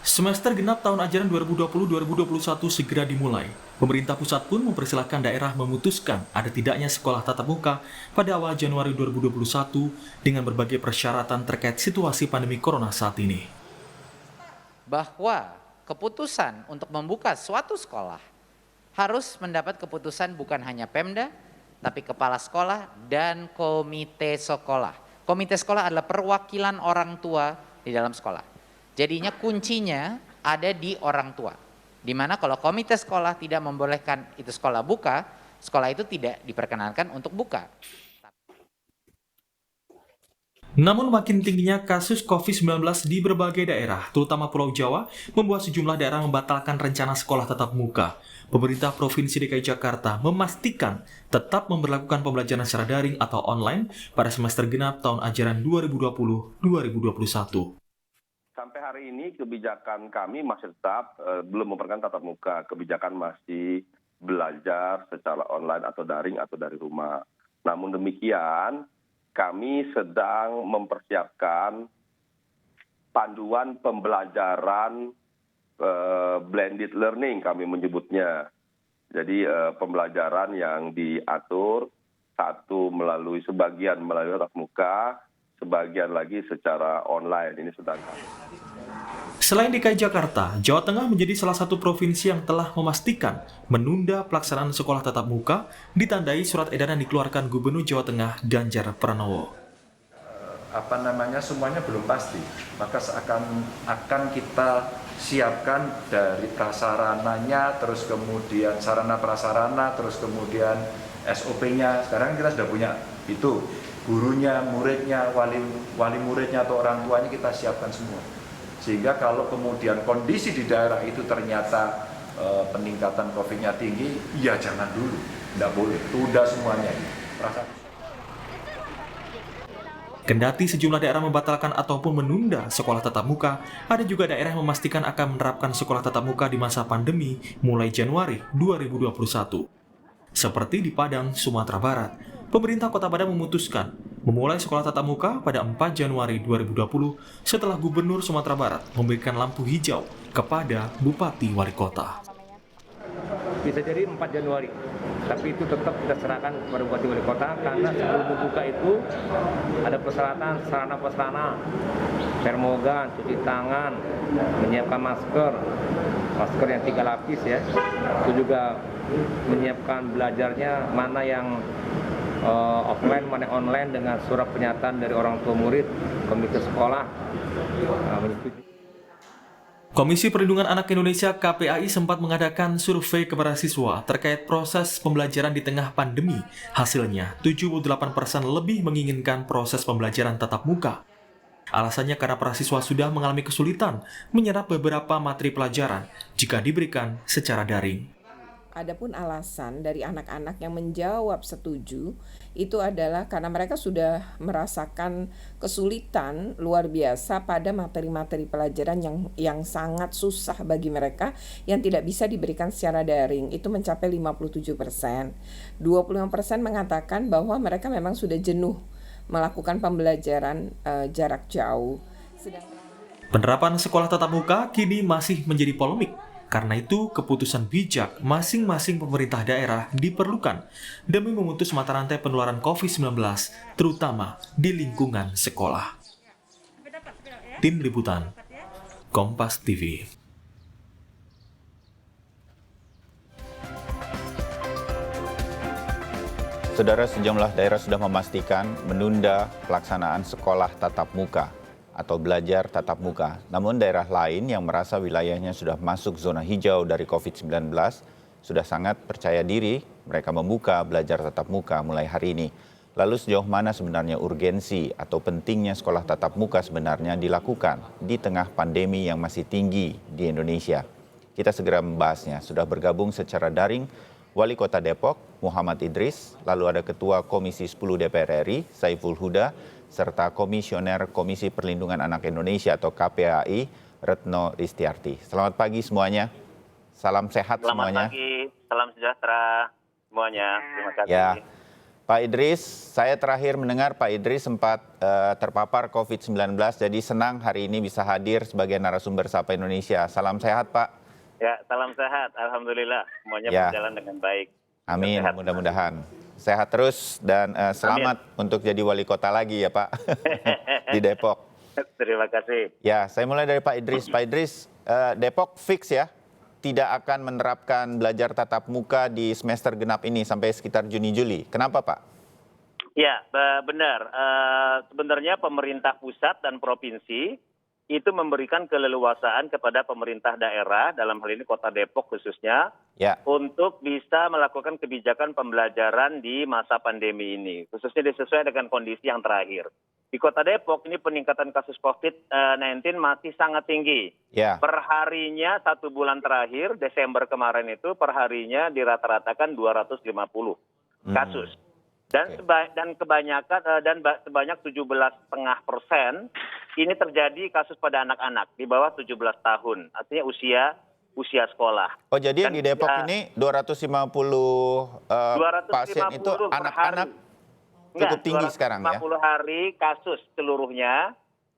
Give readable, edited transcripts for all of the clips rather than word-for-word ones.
Semester genap tahun ajaran 2020-2021 segera dimulai. Pemerintah pusat pun mempersilahkan daerah memutuskan ada tidaknya sekolah tatap muka pada awal Januari 2021 dengan berbagai persyaratan terkait situasi pandemi corona saat ini. Bahwa keputusan untuk membuka suatu sekolah harus mendapat keputusan bukan hanya Pemda, tapi kepala sekolah dan komite sekolah. Komite sekolah adalah perwakilan orang tua di dalam sekolah. Jadinya kuncinya ada di orang tua. Di mana kalau komite sekolah tidak membolehkan itu sekolah buka, sekolah itu tidak diperkenankan untuk buka. Namun makin tingginya kasus COVID-19 di berbagai daerah, terutama Pulau Jawa, membuat sejumlah daerah membatalkan rencana sekolah tatap muka. Pemerintah Provinsi DKI Jakarta memastikan tetap memberlakukan pembelajaran secara daring atau online pada semester genap tahun ajaran 2020-2021. Sampai hari ini kebijakan kami masih tetap belum memperkenankan tatap muka. Kebijakan masih belajar secara online atau daring atau dari rumah. Namun demikian, kami sedang mempersiapkan panduan pembelajaran blended learning kami menyebutnya. Jadi pembelajaran yang diatur, satu melalui sebagian melalui tatap muka, sebagian lagi secara online. Ini sedang. Selain DKI Jakarta, Jawa Tengah menjadi salah satu provinsi yang telah memastikan menunda pelaksanaan sekolah tatap muka ditandai surat edaran dikeluarkan Gubernur Jawa Tengah Ganjar Pranowo. Semuanya belum pasti, maka akan kita siapkan dari prasarananya, terus kemudian sarana prasarana, terus kemudian SOP-nya. Sekarang kita sudah punya itu, gurunya, muridnya, wali muridnya atau orang tuanya kita siapkan semua. Sehingga kalau kemudian kondisi di daerah itu ternyata peningkatan COVID-nya tinggi, ya jangan dulu, tidak boleh, tunda semuanya. Kendati sejumlah daerah membatalkan ataupun menunda sekolah tatap muka, ada juga daerah yang memastikan akan menerapkan sekolah tatap muka di masa pandemi mulai Januari 2021. Seperti di Padang, Sumatera Barat, pemerintah Kota Padang memutuskan memulai sekolah tatap muka pada 4 Januari 2020 setelah Gubernur Sumatera Barat memberikan lampu hijau kepada Bupati Wali Kota. Bisa jadi 4 Januari, tapi itu tetap kita serahkan kepada Bupati Wali Kota karena sebelum membuka itu ada persyaratan sarana prasarana, termogan, cuci tangan, menyiapkan masker yang 3 lapis ya, itu juga menyiapkan belajarnya mana yang offline, mana online dengan surat pernyataan dari orang tua murid, komite sekolah menyetujui. Komisi Perlindungan Anak Indonesia KPAI sempat mengadakan survei kepada siswa terkait proses pembelajaran di tengah pandemi. Hasilnya, 78% lebih menginginkan proses pembelajaran tatap muka. Alasannya karena para siswa sudah mengalami kesulitan menyerap beberapa materi pelajaran jika diberikan secara daring. Adapun alasan dari anak-anak yang menjawab setuju itu adalah karena mereka sudah merasakan kesulitan luar biasa pada materi-materi pelajaran yang sangat susah bagi mereka yang tidak bisa diberikan secara daring. Itu mencapai 57%. 25% mengatakan bahwa mereka memang sudah jenuh melakukan pembelajaran jarak jauh. Penerapan sekolah tatap muka kini masih menjadi polemik. Karena itu, keputusan bijak masing-masing pemerintah daerah diperlukan demi memutus mata rantai penularan COVID-19, terutama di lingkungan sekolah. Tim Liputan, Kompas TV. Saudara, sejumlah daerah sudah memastikan menunda pelaksanaan sekolah tatap muka atau belajar tatap muka. Namun daerah lain yang merasa wilayahnya sudah masuk zona hijau dari COVID-19 sudah sangat percaya diri mereka membuka belajar tatap muka mulai hari ini. Lalu sejauh mana sebenarnya urgensi atau pentingnya sekolah tatap muka sebenarnya dilakukan di tengah pandemi yang masih tinggi di Indonesia? Kita segera membahasnya. Sudah bergabung secara daring Wali Kota Depok, Muhammad Idris, lalu ada Ketua Komisi 10 DPR RI, Saiful Huda, serta Komisioner Komisi Perlindungan Anak Indonesia atau KPAI, Retno Ristiarti. Selamat pagi semuanya. Salam sehat semuanya. Selamat pagi, salam sejahtera semuanya. Terima kasih. Ya, Pak Idris, saya terakhir mendengar Pak Idris sempat terpapar COVID-19, jadi senang hari ini bisa hadir sebagai narasumber Sapa Indonesia. Salam sehat, Pak. Ya, salam sehat. Alhamdulillah, semuanya Ya. berjalan dengan baik. Amin, Sehat. mudah-mudahan. Sehat terus dan selamat untuk jadi wali kota lagi ya, Pak, di Depok. Terima kasih. Ya, saya mulai dari Pak Idris. Pak Idris, Depok fix ya, tidak akan menerapkan belajar tatap muka di semester genap ini sampai sekitar Juni-Juli. Kenapa, Pak? Ya, benar. Sebenarnya pemerintah pusat dan provinsi itu memberikan keleluasaan kepada pemerintah daerah, dalam hal ini Kota Depok khususnya, Ya, untuk bisa melakukan kebijakan pembelajaran di masa pandemi ini, khususnya disesuaikan dengan kondisi yang terakhir. Di Kota Depok ini peningkatan kasus COVID-19 masih sangat tinggi. ya. Perharinya 1 bulan terakhir, Desember kemarin itu perharinya dirata-ratakan 250 kasus. Dan kebanyakan sebanyak 17,5% ini terjadi kasus pada anak-anak di bawah 17 tahun, artinya usia sekolah. Oh, jadi yang Dan di Depok ini 250 pasien itu 250 per anak-anak hari. cukup tinggi sekarang ya? 250 hari kasus seluruhnya,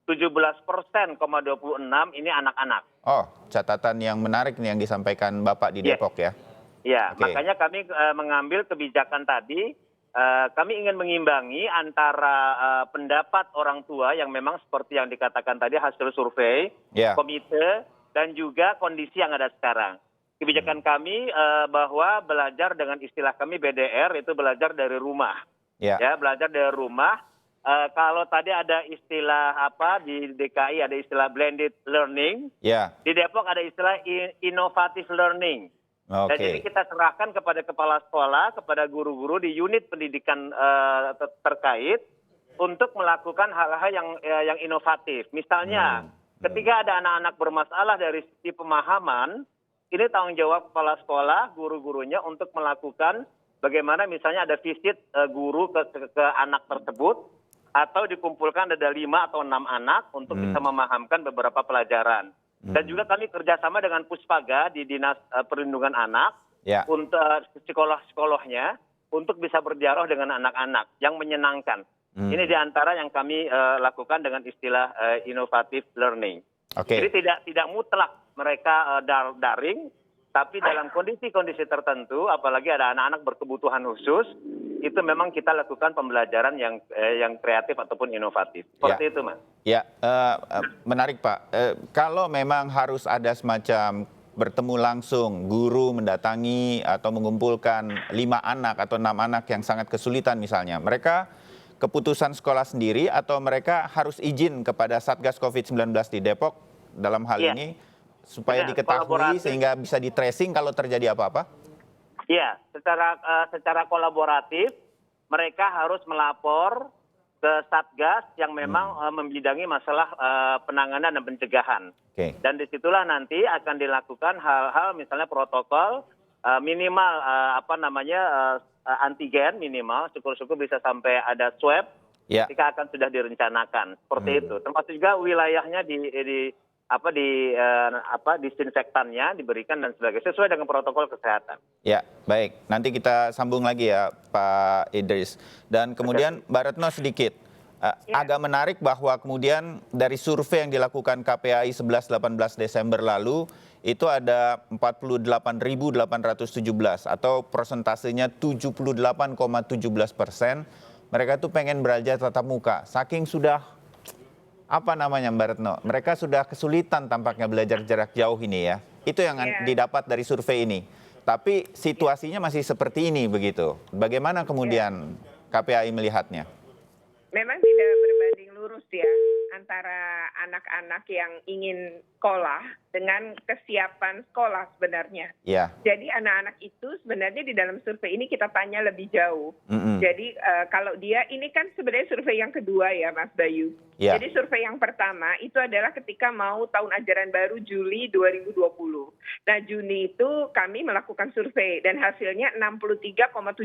17,26% ini anak-anak. Oh, catatan yang menarik nih yang disampaikan Bapak di Yes. Depok ya. Ya, Oke. makanya kami mengambil kebijakan tadi, kami ingin mengimbangi antara pendapat orang tua yang memang seperti yang dikatakan tadi hasil survei, Ya. komite, dan juga kondisi yang ada sekarang. Kebijakan kami bahwa belajar dengan istilah kami BDR itu belajar dari rumah. Ya. Ya, belajar dari rumah. Kalau tadi ada istilah apa di DKI ada istilah blended learning, Ya. di Depok ada istilah innovative learning. Dan jadi Oke. kita serahkan kepada kepala sekolah, kepada guru-guru di unit pendidikan terkait untuk melakukan hal-hal yang inovatif. Misalnya, ketika ada anak-anak bermasalah dari sisi pemahaman, ini tanggung jawab kepala sekolah, guru-gurunya untuk melakukan bagaimana misalnya ada visit guru ke anak tersebut, atau dikumpulkan ada 5 atau 6 anak untuk bisa memahamkan beberapa pelajaran. Dan juga kami kerjasama dengan Puspaga di Dinas Perlindungan Anak Ya. untuk psikolog-psikolognya untuk bisa berdialog dengan anak-anak yang menyenangkan. Ini diantara yang kami lakukan dengan istilah innovative learning. Oke. Jadi tidak mutlak mereka daring, tapi dalam kondisi-kondisi tertentu, apalagi ada anak-anak berkebutuhan khusus, itu memang kita lakukan pembelajaran yang kreatif ataupun inovatif. Seperti itu, Mas. Ya, menarik Pak. Kalau memang harus ada semacam bertemu langsung, guru mendatangi atau mengumpulkan 5 anak atau 6 anak yang sangat kesulitan misalnya, mereka keputusan sekolah sendiri atau mereka harus izin kepada Satgas COVID-19 di Depok dalam hal Iya. ini supaya Benar, diketahui kolaboratif. sehingga bisa di tracing kalau terjadi apa-apa? Iya, secara kolaboratif mereka harus melapor ke Satgas yang memang membidangi masalah penanganan dan pencegahan. Oke. Dan disitulah nanti akan dilakukan hal-hal misalnya protokol minimal antigen minimal, syukur-syukur bisa sampai ada swab. Ya. Ketika akan sudah direncanakan seperti itu. Termasuk juga wilayahnya disinfektannya diberikan dan sebagainya sesuai dengan protokol kesehatan. Ya, baik. Nanti kita sambung lagi ya, Pak Idris. Dan kemudian Mbak Retno sedikit. Agak menarik bahwa kemudian dari survei yang dilakukan KPAI 11-18 Desember lalu, itu ada 48.817 atau persentasenya 78,17%. Mereka tuh pengen belajar tatap muka. Saking sudah, Mbak Retno, mereka sudah kesulitan tampaknya belajar jarak jauh ini ya. Itu yang didapat dari survei ini. Tapi situasinya masih seperti ini begitu. Bagaimana kemudian KPAI melihatnya? Memang tidak berbanding lurus ya antara anak-anak yang ingin sekolah dengan kesiapan sekolah sebenarnya. Ya. Jadi anak-anak itu sebenarnya di dalam survei ini kita tanya lebih jauh. Jadi kalau dia ini kan sebenarnya survei yang kedua ya Mas Bayu. Ya. Jadi survei yang pertama itu adalah ketika mau tahun ajaran baru Juli 2020. Nah Juni itu kami melakukan survei dan hasilnya 63,7%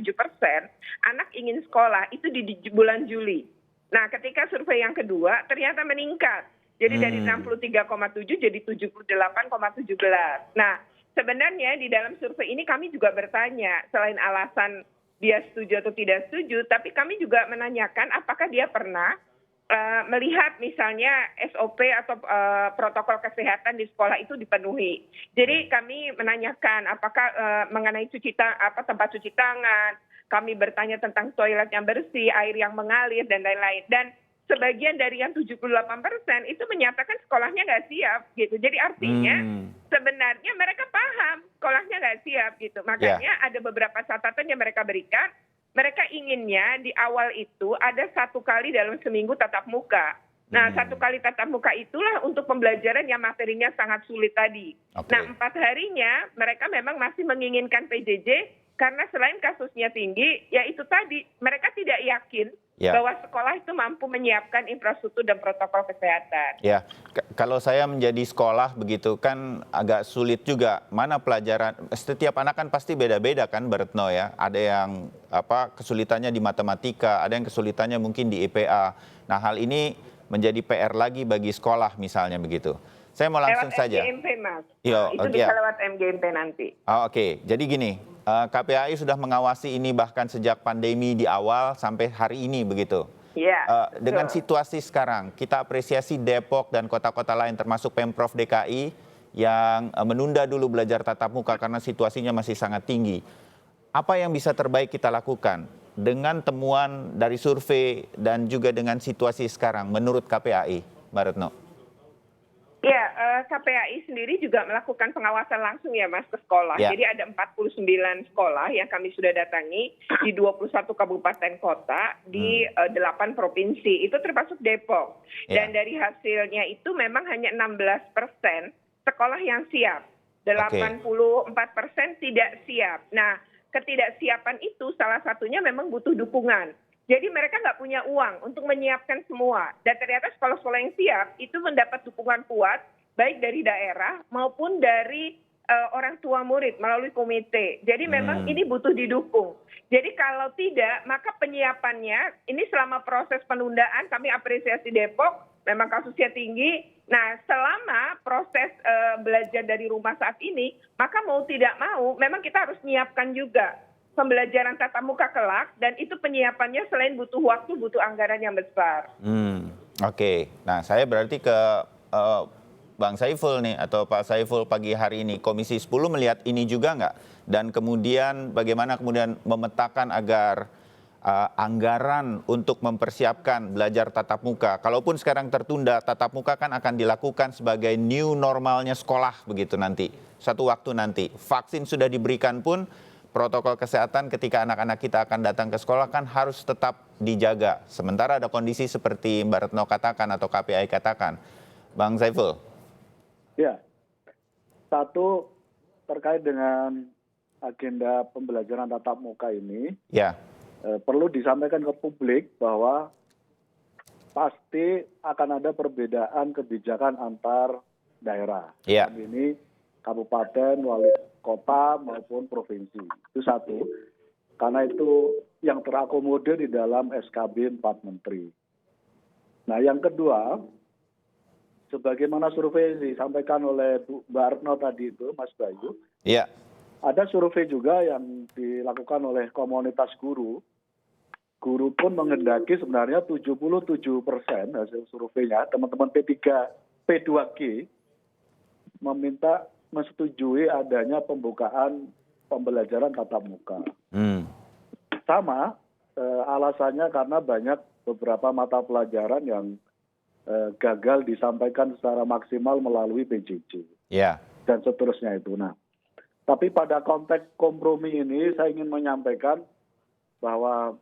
anak ingin sekolah itu di bulan Juli. Nah ketika survei yang kedua ternyata meningkat. Jadi dari 63,7 jadi 78,17. Nah sebenarnya di dalam survei ini kami juga bertanya selain alasan dia setuju atau tidak setuju, tapi kami juga menanyakan apakah dia pernah melihat misalnya SOP atau protokol kesehatan di sekolah itu dipenuhi. Jadi kami menanyakan apakah mengenai tempat cuci tangan, kami bertanya tentang toilet yang bersih, air yang mengalir dan lain-lain. Dan sebagian dari yang 78% itu menyatakan sekolahnya nggak siap gitu. Jadi artinya sebenarnya mereka paham sekolahnya nggak siap gitu. Makanya ada beberapa catatan yang mereka berikan. Mereka inginnya di awal itu ada 1 kali dalam seminggu tatap muka. Nah, 1 kali tatap muka itulah untuk pembelajaran yang materinya sangat sulit tadi. Nah, 4 harinya mereka memang masih menginginkan PJJ karena selain kasusnya tinggi, ya itu tadi mereka tidak yakin bahwa sekolah itu mampu menyiapkan infrastruktur dan protokol kesehatan. Ya, kalau saya menjadi sekolah begitu kan agak sulit juga. Mana pelajaran, setiap anak kan pasti beda-beda kan, Mbak Retno ya. Ada yang kesulitannya di matematika, ada yang kesulitannya mungkin di IPA. Nah, hal ini menjadi PR lagi bagi sekolah misalnya begitu. Saya mau langsung lewat saja. MGMP, Mas. Yo, Itu bisa lewat MGMP nanti. Oke. Jadi gini, KPAI sudah mengawasi ini bahkan sejak pandemi di awal sampai hari ini begitu. Iya. Dengan situasi sekarang, kita apresiasi Depok dan kota-kota lain termasuk Pemprov DKI yang menunda dulu belajar tatap muka karena situasinya masih sangat tinggi. Apa yang bisa terbaik kita lakukan dengan temuan dari survei dan juga dengan situasi sekarang menurut KPAI, Mbak Retno? Ya, KPAI sendiri juga melakukan pengawasan langsung ya Mas ke sekolah. Jadi ada 49 sekolah yang kami sudah datangi di 21 kabupaten kota di 8 provinsi. Itu termasuk Depok. Dan dari hasilnya itu memang hanya 16% sekolah yang siap. 84% tidak siap. Nah, ketidaksiapan itu salah satunya memang butuh dukungan. Jadi mereka nggak punya uang untuk menyiapkan semua. Dan ternyata sekolah-sekolah yang siap itu mendapat dukungan kuat, baik dari daerah maupun dari orang tua murid melalui komite. Jadi memang ini butuh didukung. Jadi kalau tidak, maka penyiapannya, ini selama proses penundaan, kami apresiasi Depok, memang kasusnya tinggi. Nah, selama proses belajar dari rumah saat ini, maka mau tidak mau, memang kita harus menyiapkan juga pembelajaran tatap muka kelak, dan itu penyiapannya selain butuh waktu, butuh anggaran yang besar. Oke. Nah, saya berarti ke Bang Saiful nih, atau Pak Saiful pagi hari ini. Komisi 10 melihat ini juga nggak? Dan kemudian bagaimana kemudian memetakan agar anggaran untuk mempersiapkan belajar tatap muka. Kalaupun sekarang tertunda, tatap muka kan akan dilakukan sebagai new normalnya sekolah begitu nanti. Suatu waktu nanti. Vaksin sudah diberikan pun, protokol kesehatan ketika anak-anak kita akan datang ke sekolah kan harus tetap dijaga. Sementara ada kondisi seperti Mbak Retno katakan atau KPAI katakan. Bang Saiful. Ya, satu terkait dengan agenda pembelajaran tatap muka ini, perlu disampaikan ke publik bahwa pasti akan ada perbedaan kebijakan antar daerah. Ini kabupaten, wali kota maupun provinsi. Itu satu. Karena itu yang terakomodir di dalam SKB 4 Menteri. Nah, yang kedua, sebagaimana survei disampaikan oleh Mbak Retno tadi itu, Mas Bayu, ada survei juga yang dilakukan oleh komunitas guru. Guru pun menghendaki sebenarnya 77% hasil surveinya, teman-teman P3, P2G, meminta menyetujui adanya pembukaan pembelajaran tatap muka. Sama, alasannya karena banyak beberapa mata pelajaran yang gagal disampaikan secara maksimal melalui PJJ. Dan seterusnya itu. Nah, tapi pada konteks kompromi ini saya ingin menyampaikan bahwa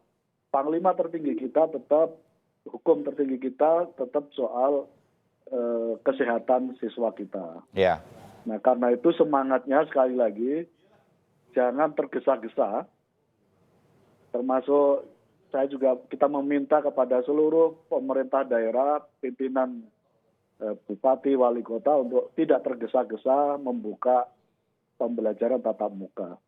Panglima tertinggi kita tetap, hukum tertinggi kita tetap soal kesehatan siswa kita. Nah, karena itu semangatnya sekali lagi jangan tergesa-gesa. Termasuk kita meminta kepada seluruh pemerintah daerah, pimpinan bupati, wali kota untuk tidak tergesa-gesa membuka pembelajaran tatap muka.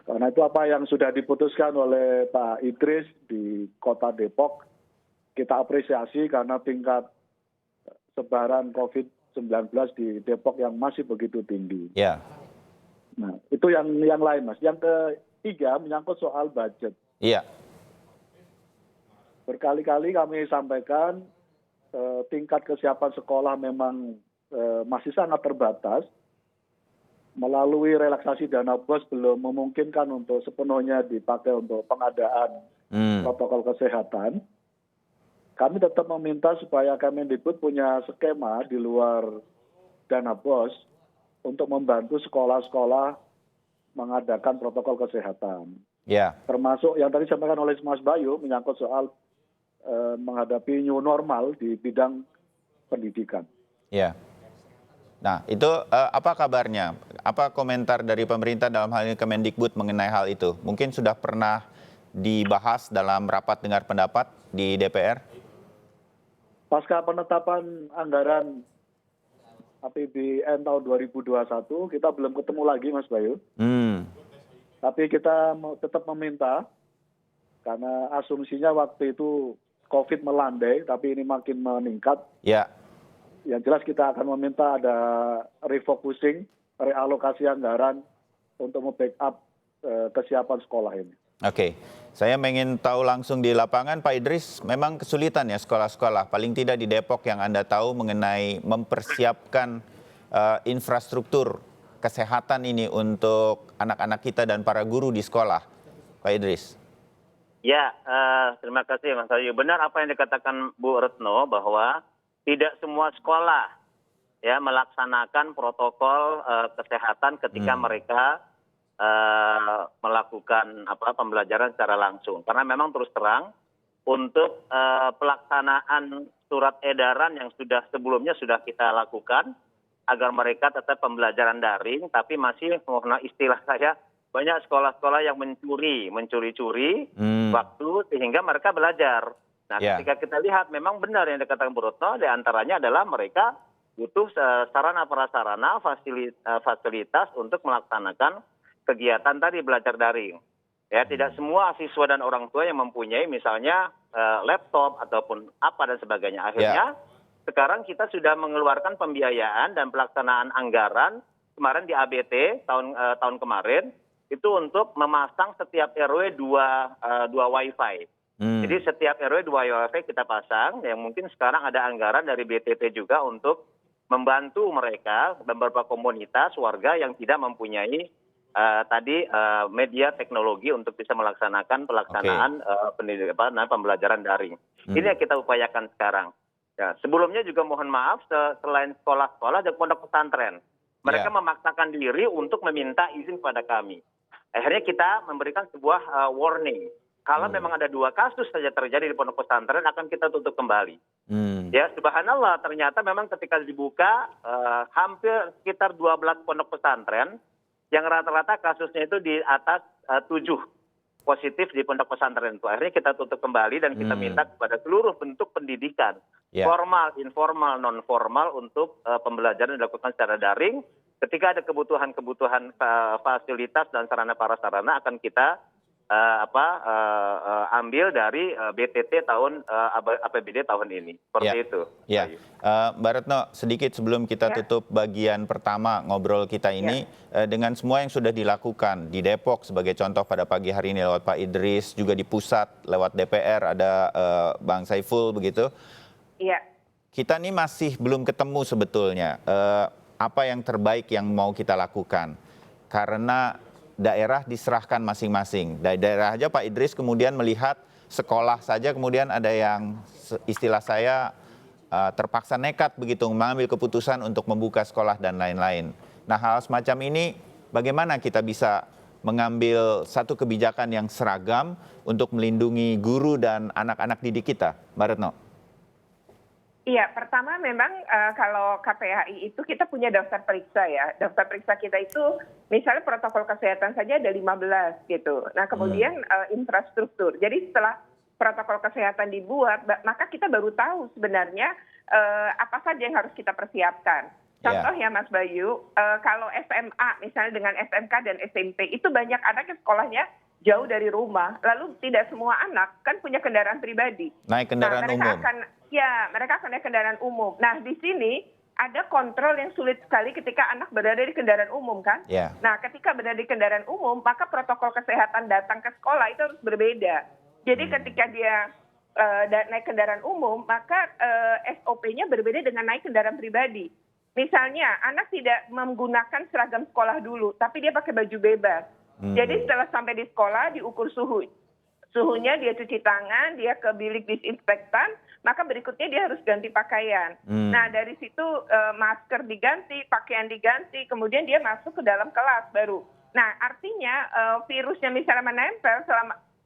Karena itu apa yang sudah diputuskan oleh Pak Idris di Kota Depok, kita apresiasi karena tingkat sebaran COVID-19 di Depok yang masih begitu tinggi. Nah, itu yang lain, Mas. Yang 3 menyangkut soal budget. Iya. Berkali-kali kami sampaikan tingkat kesiapan sekolah memang masih sangat terbatas. Melalui relaksasi dana BOS belum memungkinkan untuk sepenuhnya dipakai untuk pengadaan protokol kesehatan. Kami tetap meminta supaya Kemendikbud punya skema di luar dana BOS untuk membantu sekolah-sekolah mengadakan protokol kesehatan. Ya. Termasuk yang tadi disampaikan oleh Mas Bayu menyangkut soal menghadapi new normal di bidang pendidikan. Ya. Nah, itu apa kabarnya? Apa komentar dari pemerintah dalam hal ini Kemendikbud mengenai hal itu? Mungkin sudah pernah dibahas dalam rapat dengar pendapat di DPR? Pasca penetapan anggaran APBN tahun 2021, kita belum ketemu lagi, Mas Bayu. Tapi kita tetap meminta, karena asumsinya waktu itu COVID melandai, tapi ini makin meningkat. Ya. Yang jelas kita akan meminta ada refocusing, realokasi anggaran untuk membackup kesiapan sekolah ini. Oke, saya ingin tahu langsung di lapangan, Pak Idris, memang kesulitan ya sekolah-sekolah, paling tidak di Depok yang Anda tahu mengenai mempersiapkan infrastruktur kesehatan ini untuk anak-anak kita dan para guru di sekolah, Pak Idris. Ya, terima kasih Mas Ayu. Benar apa yang dikatakan Bu Retno bahwa tidak semua sekolah ya melaksanakan protokol kesehatan ketika mereka melakukan pembelajaran secara langsung. Karena memang terus terang untuk pelaksanaan surat edaran yang sebelumnya sudah kita lakukan agar mereka tetap pembelajaran daring, tapi masih mohon istilah saya banyak sekolah-sekolah yang mencuri-curi waktu sehingga mereka belajar. Nah, ketika kita lihat memang benar yang dikatakan Bu Retno, di antaranya adalah mereka butuh sarana prasarana, fasilitas untuk melaksanakan kegiatan tadi belajar daring. Ya, tidak semua siswa dan orang tua yang mempunyai misalnya laptop ataupun apa dan sebagainya. Akhirnya sekarang kita sudah mengeluarkan pembiayaan dan pelaksanaan anggaran kemarin di ABT tahun kemarin itu untuk memasang setiap RW dua wifi. Jadi setiap RW 2 wifi kita pasang, yang mungkin sekarang ada anggaran dari BTT juga untuk membantu mereka beberapa komunitas warga yang tidak mempunyai media teknologi untuk bisa melaksanakan pembelajaran daring. Ini yang kita upayakan sekarang. Ya, sebelumnya juga mohon maaf, selain sekolah-sekolah dan pondok pesantren, mereka memaksakan diri untuk meminta izin kepada kami. Akhirnya kita memberikan sebuah warning. Kalau memang ada 2 kasus saja terjadi di pondok pesantren, akan kita tutup kembali. Ya, subhanallah, ternyata memang ketika dibuka, hampir sekitar 12 pondok pesantren, yang rata-rata kasusnya itu di atas 7 positif di pondok pesantren itu. Akhirnya kita tutup kembali dan kita minta kepada seluruh bentuk pendidikan, formal, informal, non formal untuk pembelajaran dilakukan secara daring. Ketika ada kebutuhan fasilitas dan sarana prasarana akan kita ambil dari BTT tahun APBD tahun ini. Seperti itu. Ya, Mbak Retno, sedikit sebelum kita tutup bagian pertama ngobrol kita ini, dengan semua yang sudah dilakukan di Depok sebagai contoh pada pagi hari ini lewat Pak Idris, juga di pusat lewat DPR ada Bang Saiful begitu. Iya. Kita ini masih belum ketemu sebetulnya apa yang terbaik yang mau kita lakukan. Karena daerah diserahkan masing-masing. Dari daerah aja Pak Idris kemudian melihat sekolah saja kemudian ada yang istilah saya terpaksa nekat begitu mengambil keputusan untuk membuka sekolah dan lain-lain. Nah, hal semacam ini bagaimana kita bisa mengambil satu kebijakan yang seragam untuk melindungi guru dan anak-anak didik kita, Mbak Retno? Iya, pertama memang kalau KPAI itu kita punya daftar periksa ya. Daftar periksa kita itu misalnya protokol kesehatan saja ada 15 gitu. Nah kemudian infrastruktur. Jadi setelah protokol kesehatan dibuat, maka kita baru tahu sebenarnya apa saja yang harus kita persiapkan. Contoh ya Mas Bayu, kalau SMA misalnya dengan SMK dan SMP itu banyak anak yang sekolahnya jauh dari rumah, lalu tidak semua anak kan punya kendaraan pribadi. Naik kendaraan umum. Mereka akan naik kendaraan umum. Nah, di sini ada kontrol yang sulit sekali ketika anak berada di kendaraan umum kan. Yeah. Nah, ketika berada di kendaraan umum, maka protokol kesehatan datang ke sekolah itu harus berbeda. Jadi ketika dia naik kendaraan umum, maka SOP-nya berbeda dengan naik kendaraan pribadi. Misalnya, anak tidak menggunakan seragam sekolah dulu, tapi dia pakai baju bebas. Jadi setelah sampai di sekolah, diukur suhunya, dia cuci tangan, dia ke bilik disinfektan, maka berikutnya dia harus ganti pakaian. Nah, dari situ masker diganti, pakaian diganti, kemudian dia masuk ke dalam kelas baru. Nah, artinya virusnya misalnya menempel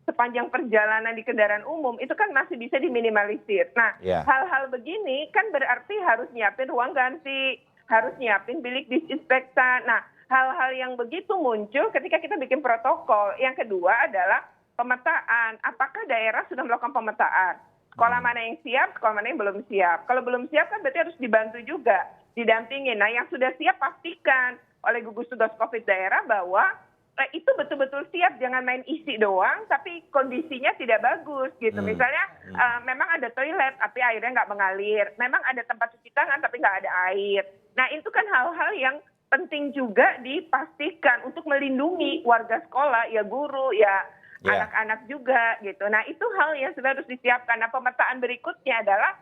sepanjang perjalanan di kendaraan umum, itu kan masih bisa diminimalisir. Nah, hal-hal begini kan berarti harus nyiapin ruang ganti, harus nyiapin bilik disinfektan. Nah, hal-hal yang begitu muncul ketika kita bikin protokol. Yang kedua adalah pemetaan. Apakah daerah sudah melakukan pemetaan? Sekolah mana yang siap, sekolah mana yang belum siap. Kalau belum siap kan berarti harus dibantu juga, didampingin. Nah, yang sudah siap pastikan oleh gugus tugas COVID daerah bahwa itu betul-betul siap, jangan main isi doang, tapi kondisinya tidak bagus gitu. Misalnya memang ada toilet, tapi airnya nggak mengalir. Memang ada tempat cuci tangan, tapi nggak ada air. Nah, itu kan hal-hal yang penting juga dipastikan untuk melindungi warga sekolah, ya guru, ya anak-anak juga gitu. Nah, itu hal yang sudah harus disiapkan. Nah, pemetaan berikutnya adalah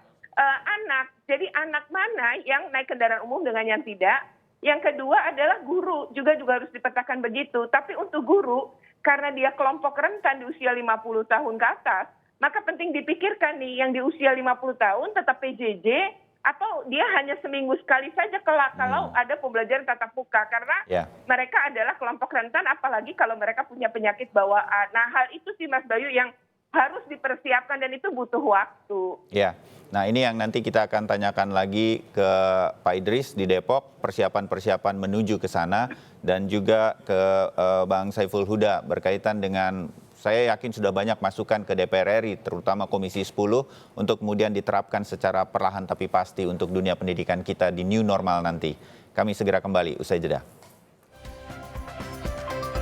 anak. Jadi anak mana yang naik kendaraan umum dengan yang tidak. Yang kedua adalah guru, juga harus dipetakan begitu. Tapi untuk guru, karena dia kelompok rentan di usia 50 tahun ke atas, maka penting dipikirkan nih, yang di usia 50 tahun tetap PJJ, atau dia hanya seminggu sekali saja kelak kalau ada pembelajaran tatap muka. Karena mereka adalah kelompok rentan, apalagi kalau mereka punya penyakit bawaan. Nah, hal itu sih Mas Bayu yang harus dipersiapkan dan itu butuh waktu. Ya, nah ini yang nanti kita akan tanyakan lagi ke Pak Idris di Depok, persiapan-persiapan menuju ke sana, dan juga ke Bang Saiful Huda berkaitan dengan, saya yakin sudah banyak masukan ke DPR RI, terutama Komisi 10, untuk kemudian diterapkan secara perlahan tapi pasti untuk dunia pendidikan kita di new normal nanti. Kami segera kembali, usai jeda.